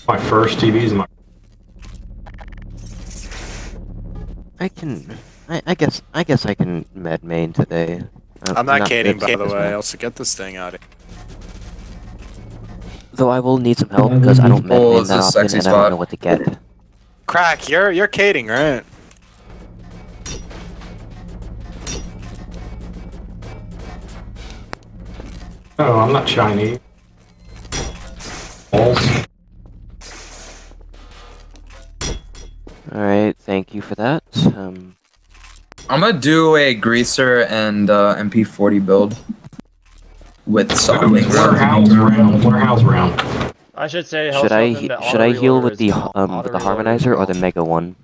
My first TV's my. I guess I can med main today. I'm not cading, it's by the as way. well. Also, get this thing out of here. Though I will need some help because I don't med Oh, main it's that a often sexy and I don't spot. know what to get. Crack, you're cading, right? Oh, I'm not Chinese. Balls. Alright, thank you for that. I'm gonna do a greaser and MP40 build with softening. Warehouse round. Warehouse round. I should say, Should I heal with the auto-reloader harmonizer or the mega one?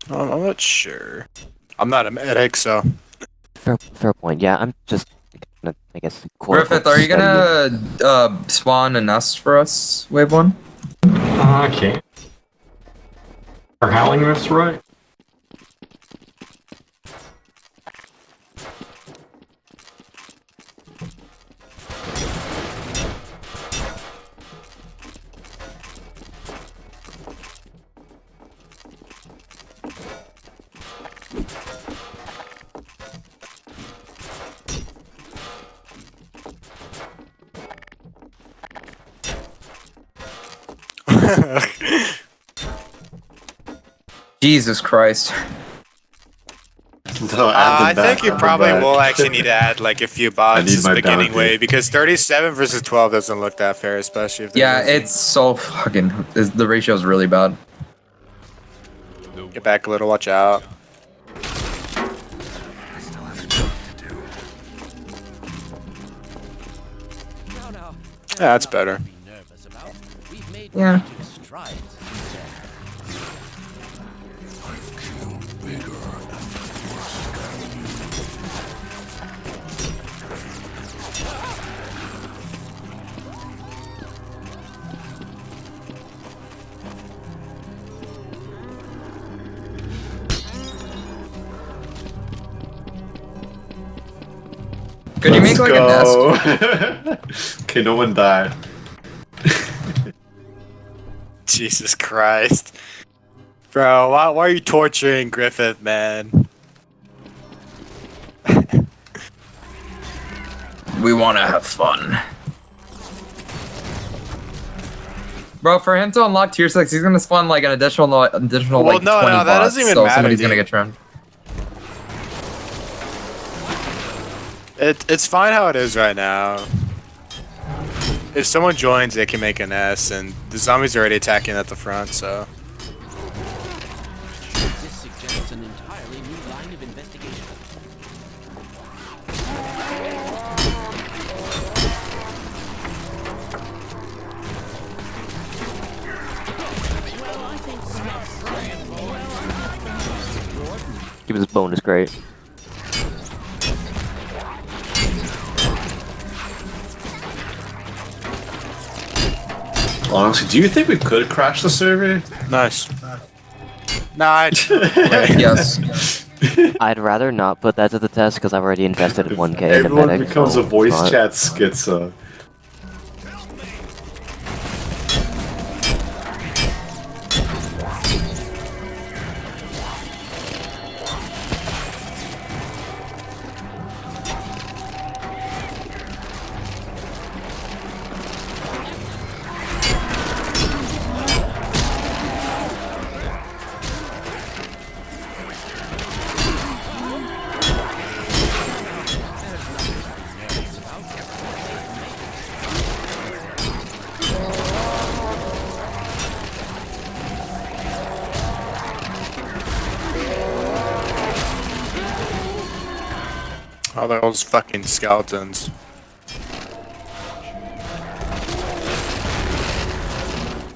I'm not sure. I'm not a medic, so. Fair point. Yeah, I'm just gonna, I guess. Griffith, are you gonna spawn a nest for us, wave 1? Okay. Are howling this right? Jesus Christ. I think you probably will actually need to add like a few bots as beginning bounty. wave because 37 versus 12 doesn't look that fair, especially if Yeah, it's so fucking. The ratio's really bad. Get back a little, watch out. Yeah, that's better. Yeah. Could you make like a nest? Okay, no one died. Jesus Christ. Bro, why are you torturing Griffith, man? We want to have fun. Bro, for him to unlock tier 6, he's gonna spawn like an additional Well, like no, 20 that bots, doesn't even so matter, somebody's dude. gonna get trimmed. It's fine how it is right now. If someone joins, they can make an S, and the zombies are already attacking at the front, so. This suggests an entirely new line of investigation. Give us a bonus crate. Honestly, do you think we could crash the server? Nice. Nah, Yes. I'd rather not put that to the test because I've already invested 1k in the Everyone medic. becomes so a voice it's not- chat schizo. all those fucking skeletons.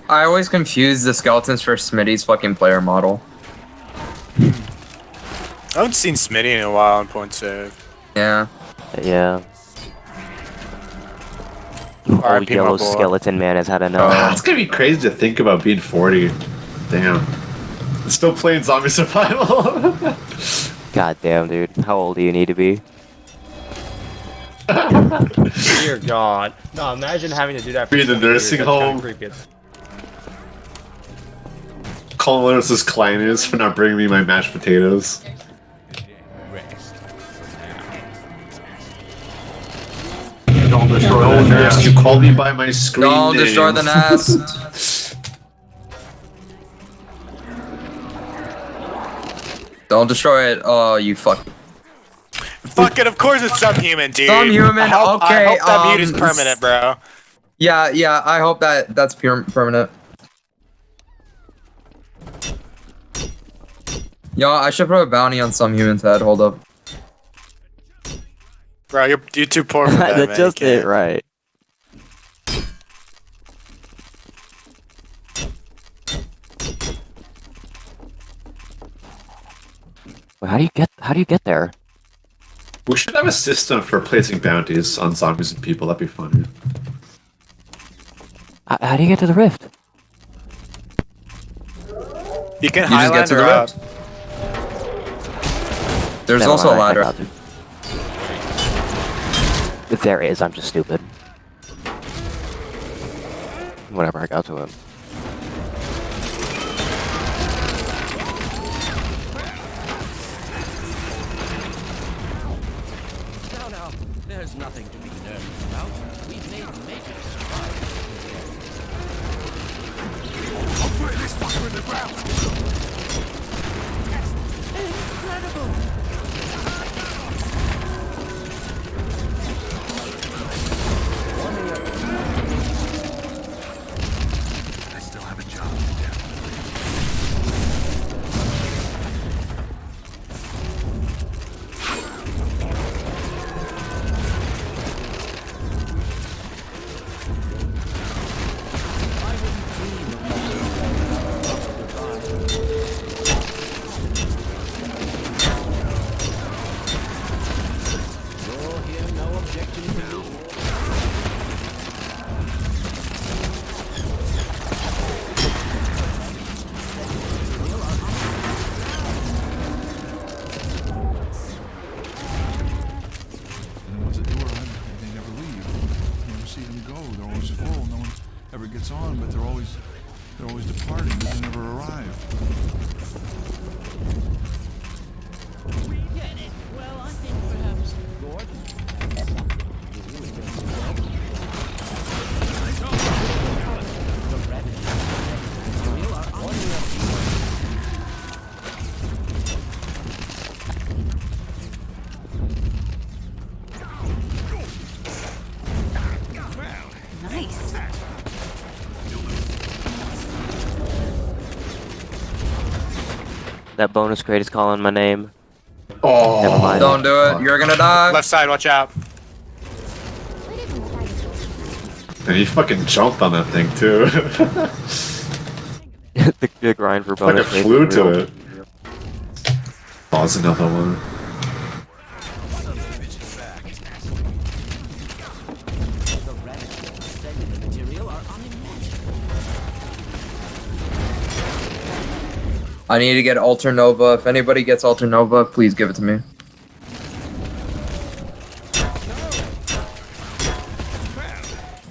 I always confuse the skeletons for Smitty's fucking player model. I haven't seen Smitty in a while on point save. Yeah. Yeah. RIP Oh, my yellow boy. skeleton man has had enough. It's gonna be crazy to think about being 40. Damn. Still playing zombie survival. God damn, dude. How old do you need to be? Dear God. No, imagine having to do that for Be in the 20 years. nursing That's kinda home. creepy. Calling Lewis's Kleiners for not bringing me my mashed potatoes. Don't destroy Oh, the yes, nest. you called me by my screen Don't name. destroy the nest. Don't destroy it. Oh, you fuck. Fuck it, of course it's subhuman, dude. Subhuman, I hope okay, that mute is permanent, bro. Yeah, I hope that's permanent. Yo, I should put a bounty on some human's head. Hold up. Bro, you're too poor for that, That man. just You ain't can't. right. Wait, how do you get there? We should have a system for placing bounties on zombies and people. That'd be funny. How do you get to the rift? You can You just get to the Highlander up. rift. There's Never also a mind, I ladder. got to. If there is, I'm just stupid. Whatever, I got to it. Now, there's nothing to be nervous about. We've made major strides. I'll put this fucker in the ground! Incredible! I still have a job to do. You'll hear no objection from me. And then once the door open, they never leave. You never see them go. They're always full. No one ever gets on, but they're always departing, but they never arrive. We get it. Well, I think perhaps Gordon. The revenue material are on Nice. That bonus crate is calling my name. Oh, Never mind. Don't do it. You're gonna die. Left side, watch out. and he fucking jumped on that thing too. the grind for like bonus it crates flew is real. to it. Oh, it's another one. the revenue and cellular material are unimaginable. I need to get Alter Nova. If anybody gets Alter Nova, please give it to me.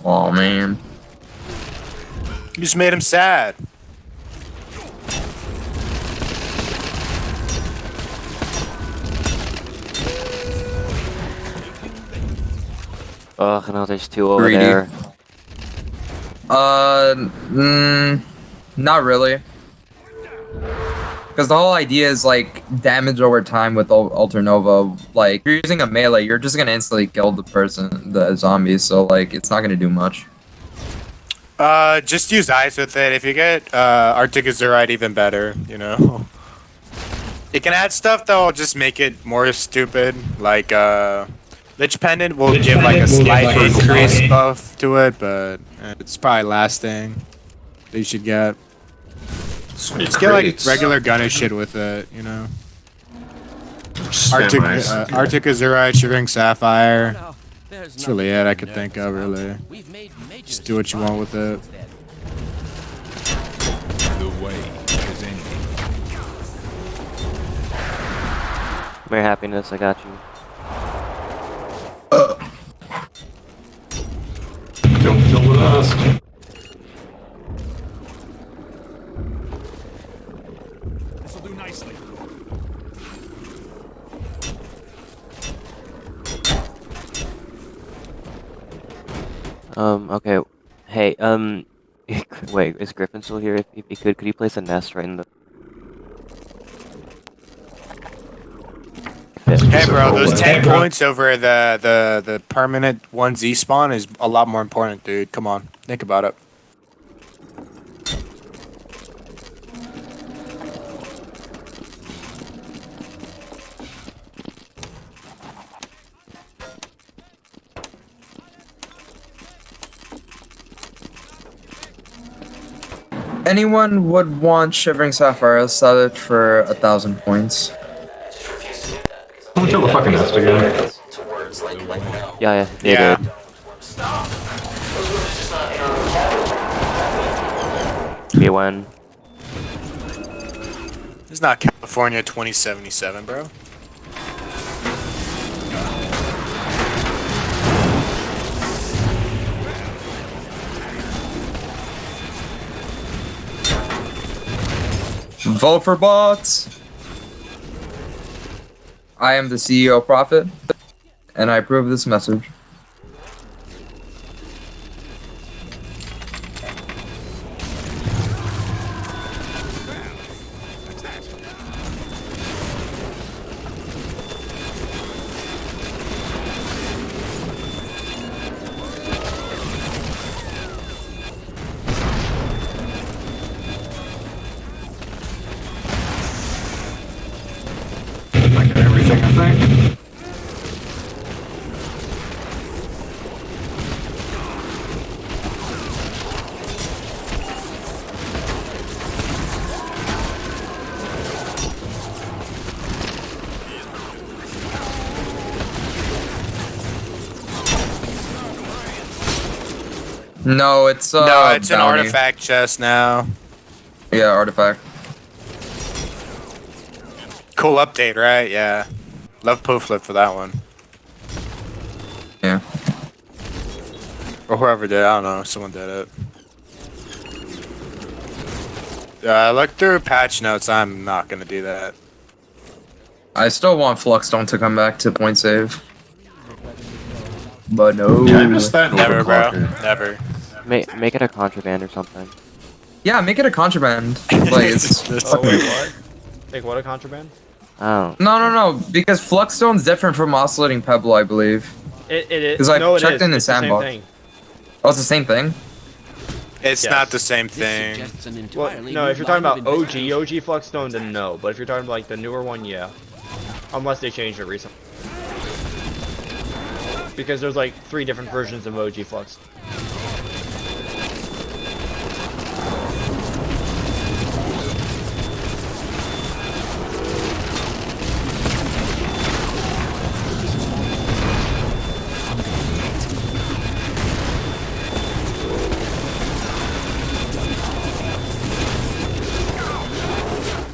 Oh man. You just made him sad. Ugh, no, there's two over Greedy. there. Not really. Because the whole idea is like damage over time with Alter Nova. Like, if you're using a melee, you're just gonna instantly kill the person, the zombie. So like, it's not gonna do much. Just use ice with it. If you get Arctic Azurite, even better. You know. It can add stuff that'll just make it more stupid. Like Lich Pendant will give like a slight increase buff to it, but it's probably last thing that you should get. So many Just get like crates. regular gunner shit with it, you know. Spam Arctic, ice. Arctic Azurite, Shivering Sapphire. Now, there's That's really it I could nothing think of, nervous really. about. We've made major Just do what you want with it. strides. The way is ending. Mere happiness, I got you. lost. This'll do nicely. Okay. Hey, wait, is Griffin still here? If he could you place a nest right in the... Hey, bro, those 10 points over the permanent 1Z spawn is a lot more important, dude. Come on, think about it. Anyone would want Shivering Sapphire sell it for 1,000 points. Someone kill the fucking nest again. Yeah, they Yeah. did. B1. It's not California 2077, bro. Vote for bots! I am the CEO Prophet, and I approve this message. Like everything, I think. No, it's No, it's an bounty. artifact chest now. Yeah, artifact. Cool update, right? Yeah. Love Poof Flip for that one. Yeah. Or whoever did, I don't know. Someone did it. I looked through patch notes. I'm not gonna do that. I still want Fluxstone to come back to point save. But no. Yeah, I missed that. Never, bro. overclocker. Never. Make it a contraband or something. Yeah, make it a contraband. Like, it's... Oh, wait, what? Make what a contraband? Oh. No, because Fluxstone's different from Oscillating Pebble, I believe. It is. 'Cause I No, it checked is. in the It's the same sandbox. thing. Oh, it's the same thing? It's Yes. not the same This thing. suggests an Well, entirely no, new if you're talking line about of OG investigation. Fluxstone, then no. But if you're talking about like the newer one, yeah. Unless they changed it recently. Because there's like 3 different versions of OG Flux.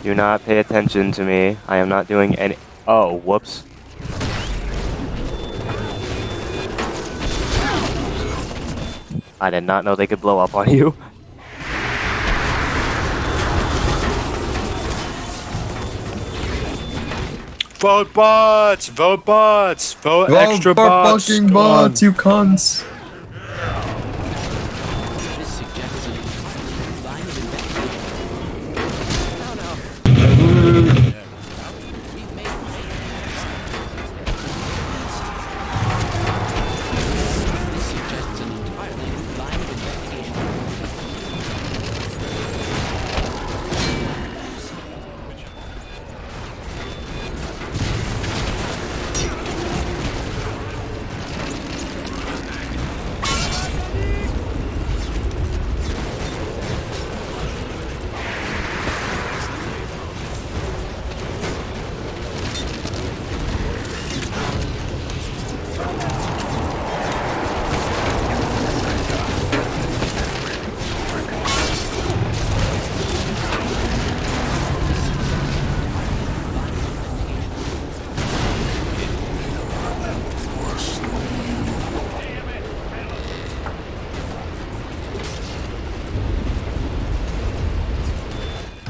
Do not pay attention to me. I am not doing any... Oh, whoops. I did not know they could blow up on you. Vote bots! Vote bots! Vote Vote extra for bots! fucking Come on. bots, you cunts! This suggests an entirely new line of investigation. We've made This suggests an entirely new line of investigation.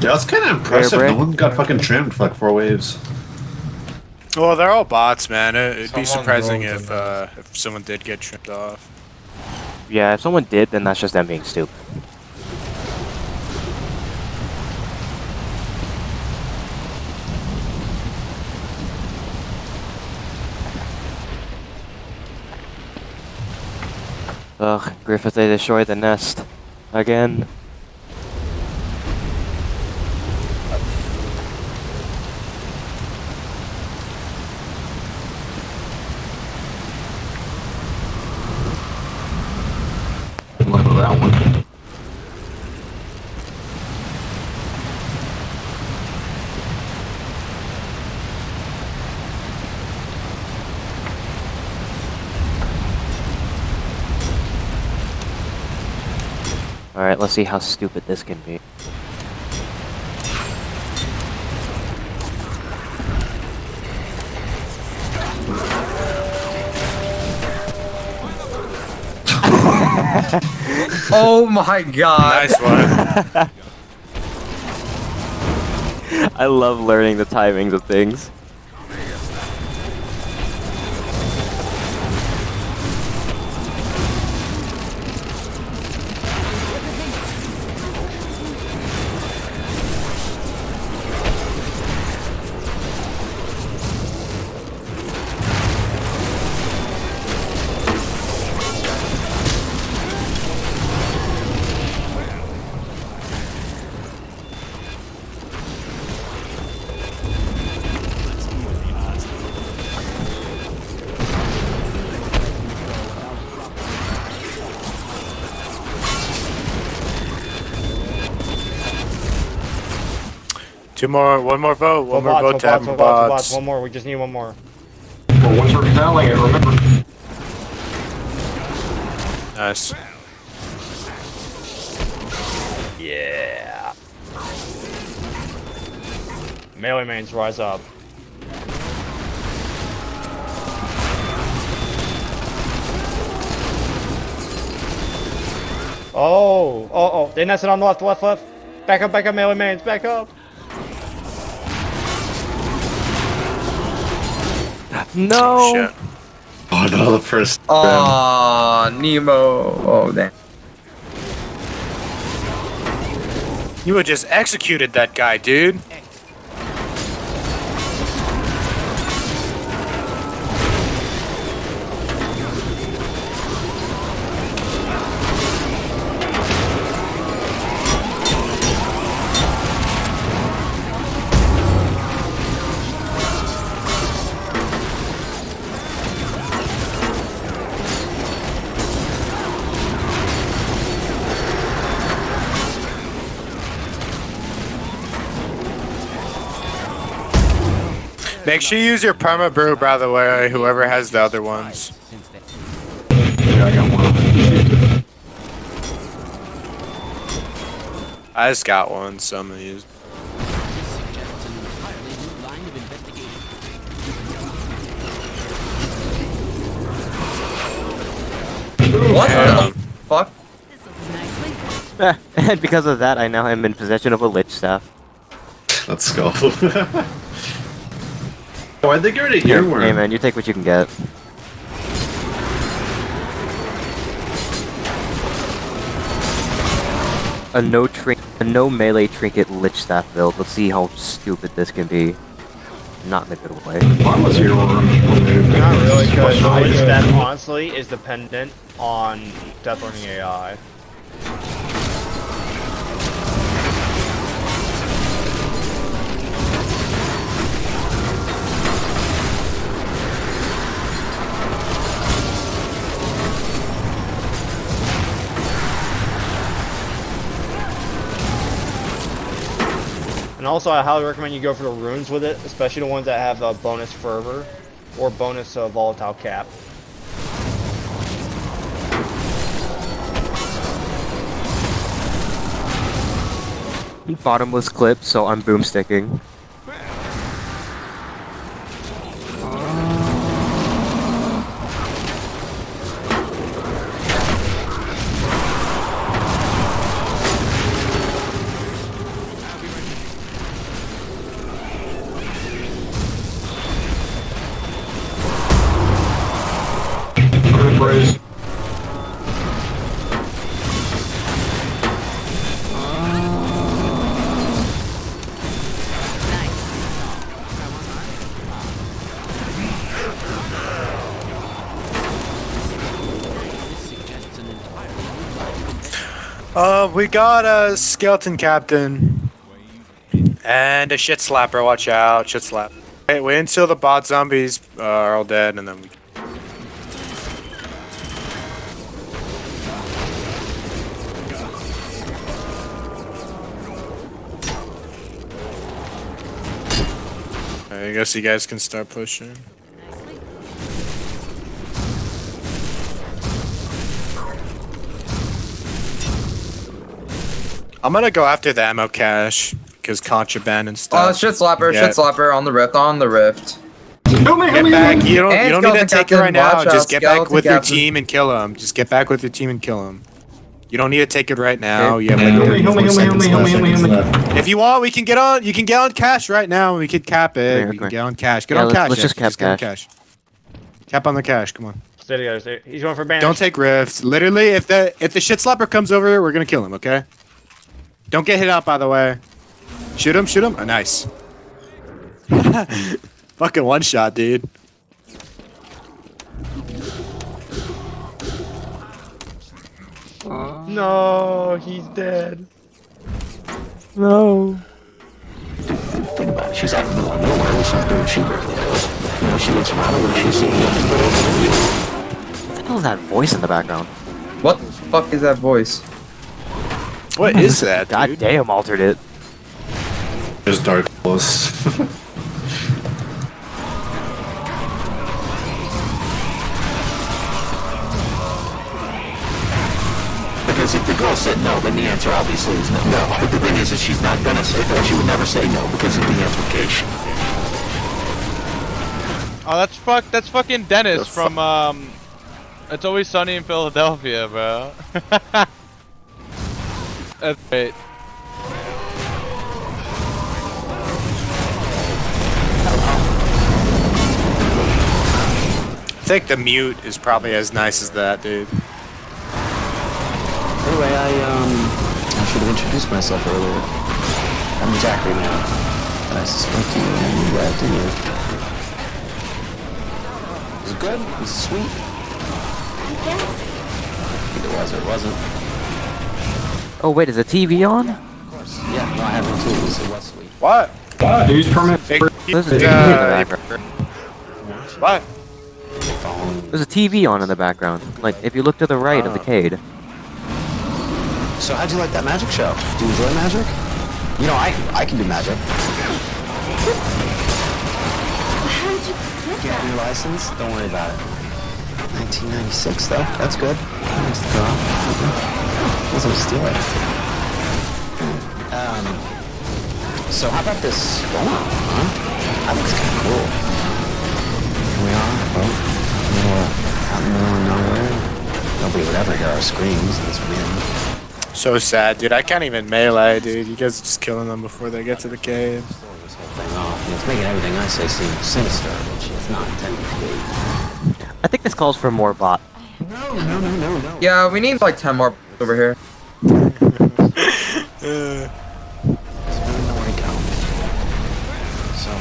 Yeah, I was kind of impressive. Break. No one got fucking trimmed for like 4 waves. Well, they're all bots, man. It'd be Someone surprising rolled if someone did get trimmed off. Yeah, if someone did, then that's just them being stupid. Ugh, Griffith, they destroyed the nest. Again. Look at that one. Alright, let's see how stupid this can be. Oh my god. Nice one. I love learning the timings of things. One more vote. One more vote to have bots. One more. We just need one more. Well, once we're telling it, remember. Nice. Yeah. Melee mains, rise up. Oh. They nested on the left. Back up, melee mains, back up. No! Oh, shit. Oh no, the first. Aw, Nemo. Oh, damn. You had just executed that guy, dude. Make sure you use your perma brew, by the way, whoever has the other ones. Yeah, I got one. I just got one, so I'm gonna use. Suggests an entirely new line of investigation. What Damn. the fuck? And because of that, I now am in possession of a lich staff. Let's go. Why'd they get rid of Here, earworm? hey man, you take what you can get. A no melee trinket lich staff build. Let's see how stupid this can be. Not in a good way. Why was your removed? Not really, because the lich staff honestly is dependent on Death Learning AI. And also, I highly recommend you go for the runes with it, especially the ones that have a bonus fervor or bonus volatile cap. Bottomless clip, so I'm boomsticking. We got a skeleton captain and a shit slapper. Watch out, shit slap. Hey, wait until the bot zombies are all dead, and then we. I guess you guys can start pushing. I'm gonna go after the ammo cache because contraband and stuff. Oh, shit slapper, Yeah. shit slapper on the rift, on the rift. Help me, help Get me, back! help me. You don't And need to skeleton take it right captain, now. watch out, Just get back skeleton with your captain. team and kill him. Just get back with your team and kill him. You don't need to take it right now. You have like Help me, help me, 34 help me, help me, seconds help me, help me, help me. left. if you want, we can get on. You can get on cash right now. We could cap it. Here, We can come get on cash. Get Yeah, on let's- cash. let's just yeah, cap get on cash. cash. Cap on the cash. Come on. Stay together. Stay. He's going for banish. Don't take rifts. Literally, if the shit slapper comes over, we're gonna kill him. Okay. Don't get hit out, by the way. Shoot him. Shoot him. Oh, nice. Fucking one shot, dude. No, he's dead. No. Think about it. She's out in the middle of nowhere with some dude she barely knows. You know, she looks around her when she's seeing nothing but What the hell is that voice in the background? What the fuck is that voice? What is that, God dude? damn, altered it. There's dark close. Because if the girl said no, then the answer obviously is no. But the thing is that she's not gonna say that. She would never say no because of the implication. Oh, that's fucking Dennis from It's Always Sunny in Philadelphia, bro. That's great. I think the mute is probably as nice as that, dude. Anyway, I should have introduced myself earlier. I'm Zachary now. And I suspect you knew that, didn't you? Was it good? Was it sweet? Yes. Either was or it wasn't. Oh wait, is the TV on? Of course. Yeah, no, I had one too. It was sweet. What? Use permit. There's a TV in the background. What? There's a TV on in the background. Like, if you look to the right of the cade. So how'd you like that magic show? Do you enjoy magic? You know, I can do magic. How did you get Get that? your license? Don't worry about it. 1996 though. That's good. Nice to draw. Wasn't a steal it. So how about this storm, huh? That looks kind of cool. Here we are, boat. Out in the middle of nowhere. Nobody would ever hear our screams. This wind. So sad, dude. I can't even melee, dude. You guys are just killing them before they get to the cave. Throwing this whole thing off. And it's making everything I say seem sinister, which it's not intended to be. I think this calls for more bot. No. Yeah, we need like 10 more over here. There's really nowhere to go. So,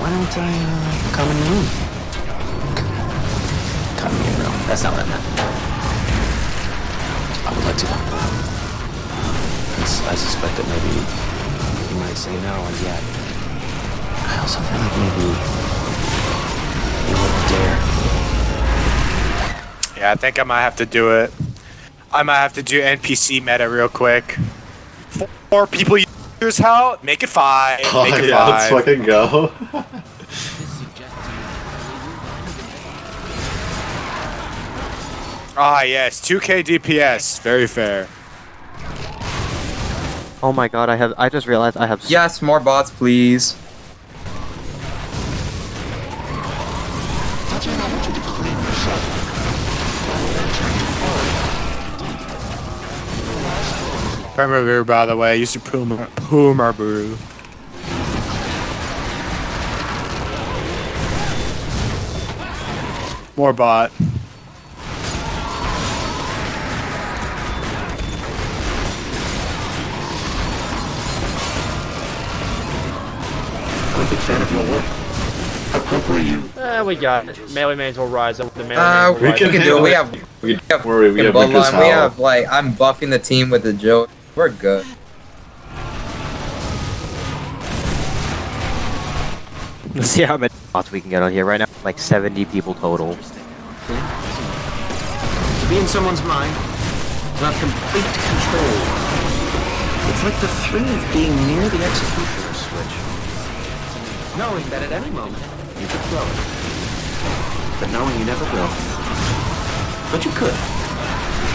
why don't I come in your room? Come in your room. That's not what I meant. I would like to. I suspect that maybe you might say no, and yet I also feel like maybe you wouldn't dare. Yeah, I think I might have to do it. I might have to do NPC meta real quick. 4 people use how? Make it 5. Oh, Make it yeah, 5. let's fucking go. Ah, yes. 2k DPS. Very fair. Oh my god, I just realized I have Yes, more bots, please. Puma Brew, by the way. Used to Puma Brew. More bot. I'm a big fan of your work. How quick were you? we got it. Melee mains will rise up. The melee mains will We rise can up. do it. We have we have bloodline. We have like I'm buffing the team with the Joe. We're good. Let's see how many bots we can get on here right now. Like 70 people total. To be in someone's mind, to have complete control. It's like the thrill of being near the executioner switch. Knowing that at any moment, you could throw it. But knowing you never will. But you could.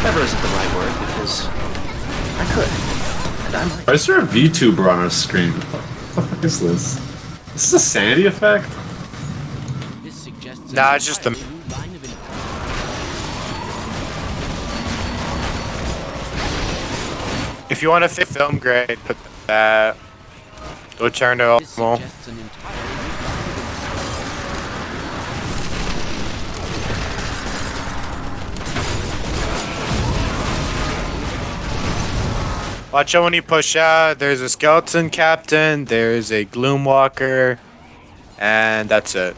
Never isn't the right word, because I could. And I might. Why is there a VTuber on our screen? What the fuck is this? This is a sanity effect? This suggests Nah, it's just the. If you want to film grade, put that. Go turn to normal. Watch out when you push out. There's a skeleton captain, there's a gloom walker, and that's it.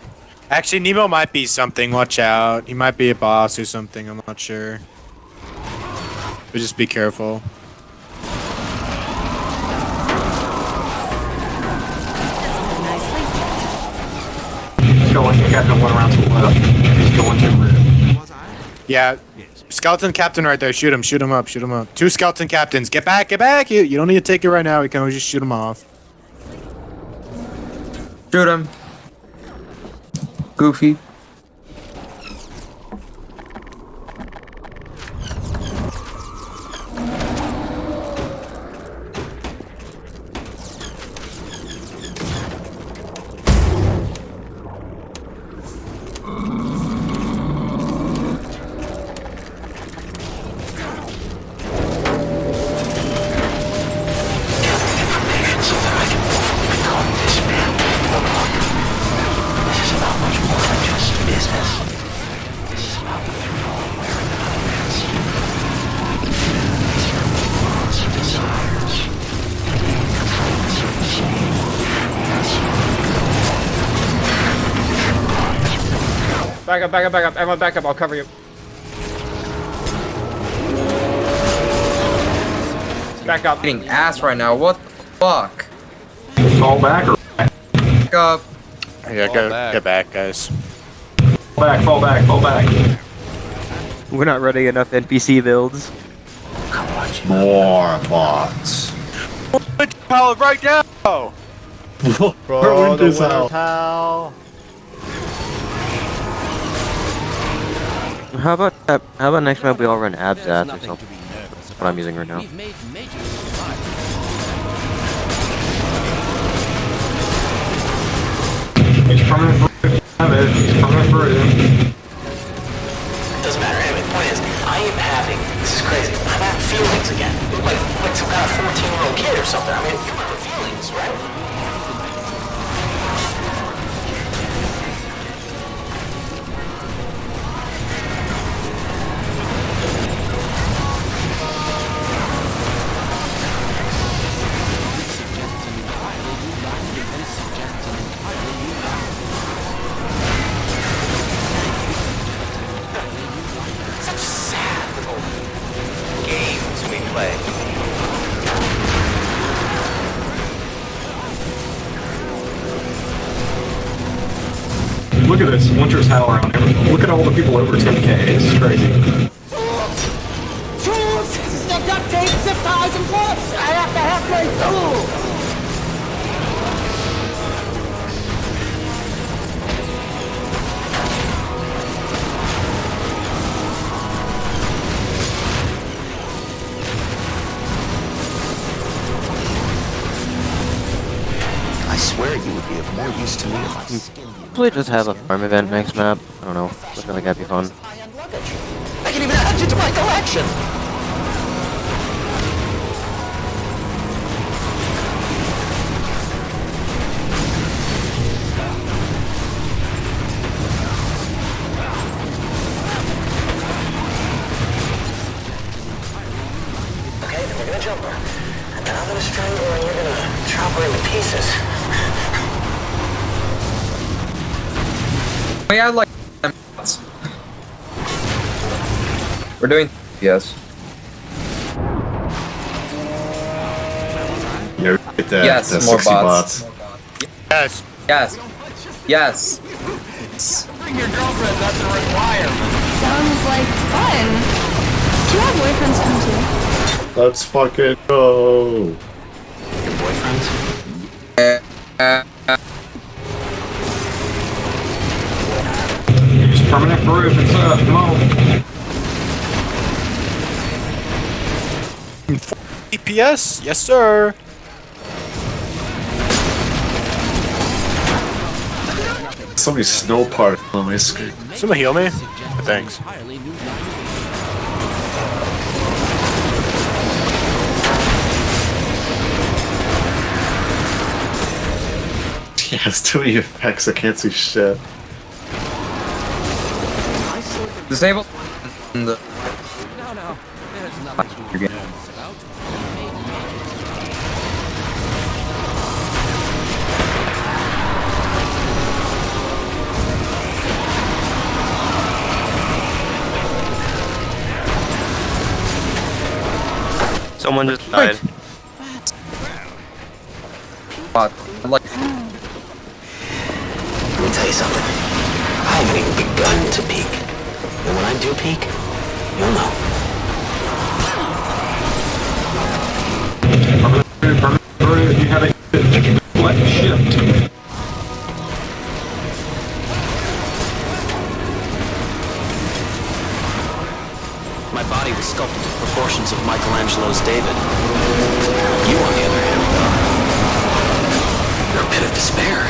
Actually, Nemo might be something. Watch out. He might be a boss or something. I'm not sure. But just be careful. He's going. You got one around to the left. He's going to the left. Yeah. Skeleton captain right there. Shoot him. Shoot him up. Shoot him up. 2 skeleton captains. Get back. Get back. You don't need to take it right now. We can always just shoot him off. Shoot him. Goofy. Back up, back up, back up. Everyone back up. I'll cover you. Back up. Getting ass right now. What the fuck? Fall back or Back up. Yeah, get back, guys. fall back, fall back, fall back. We're not running enough NPC builds. More bots. Power right now! Bro, the winter's howl. How about next map we all run abs at or something? That's what I'm using right now. We've made major strides. He's permanent for it. He's permanent for it. Doesn't matter. Anyway, the point is, I am having, this is crazy, I'm having feelings again. Like some kind of 14-year-old kid or something. I mean, you remember feelings, right? Such sad little games we play. Look at this. Winter's howl around everything. Look at all the people over 10k. It's crazy. Tools! The duct tape, zip ties, and clips! I have to have my tools! I swear you would be of more use to me if I skinned you. Probably just have a farm event next map. I don't know. I feel like that'd be fun. High-end luggage. I can even add you to my collection! Okay, then we're gonna jump her. And then I'm gonna strangle her and you're gonna chop her into pieces. We had like 10 bots. We're doing yes. Yeah, get that. Yes, that more 60 bots. Yes. Yes. Yes. Bring your girlfriend, that's a requirement. Sounds like fun. Do you have boyfriends come too? Let's fucking go. Your boyfriends? Use permanent roof. It's up. Come on. EPS? Yes, sir. So many snow particles on my screen. Someone heal me? Thanks. Entirely new Yeah, it's too many effects. I can't see shit. Disable the No, there's nothing to be nervous about. We made major Someone just died. bot. Like Let me tell you something. I haven't even begun to peak. And when I do peak, you'll know. Permanent roof. You have a flat shift. My body was sculpted to the proportions of Michelangelo's David. You, on the other hand, you're a pit of despair.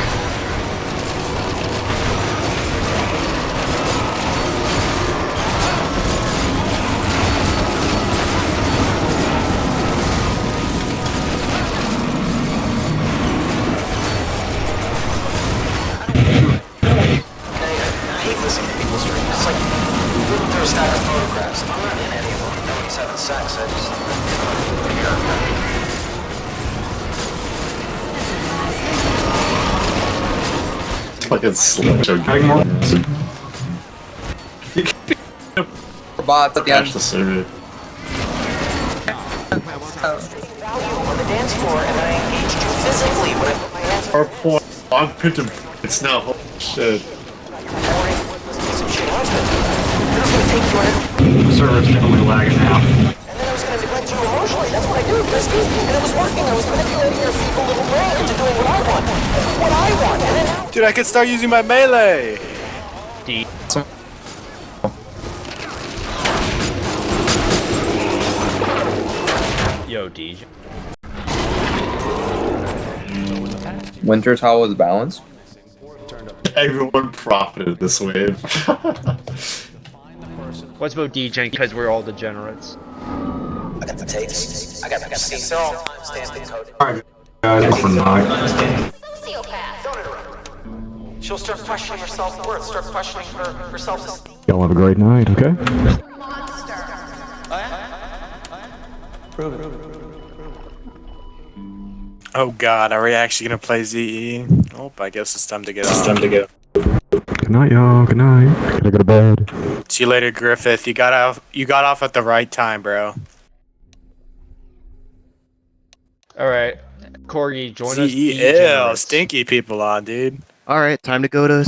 I hate listening to people's dreams. It's like looking through a stack of photographs. I'm not in any of them. Nobody's having sex. I just... Fucking slow. Adding more. bots at the Catch end. the survey. on the dance floor, and I engaged you physically when I put my hands on Our point. I'm pitching points now. Holy shit. The server's definitely lagging now. and then I was going to neglect you emotionally. That's what I do, Christy. And it was working. I was manipulating your feeble little brain into doing what I want. What I want. And then now... Dude, I can start using my melee. D. Yo, DJ. Winter towel was balanced. Everyone profited this wave. What's about DJing? Because we're all degenerates. I got the tapes. I got the receipts. They're all timestamped and coded. Alright, guys, for night. She'll start questioning her self-worth, start questioning her self-esteem. Y'all have a great night, okay? Oh god, are we actually gonna play ZE? Oh, I guess it's time to get on. Good night, y'all. Good night. Gotta go to bed. See you later, Griffith. You got off at the right time, bro. Alright. Corgi, join us. ZE, ew, stinky people on, dude. Alright, time to go to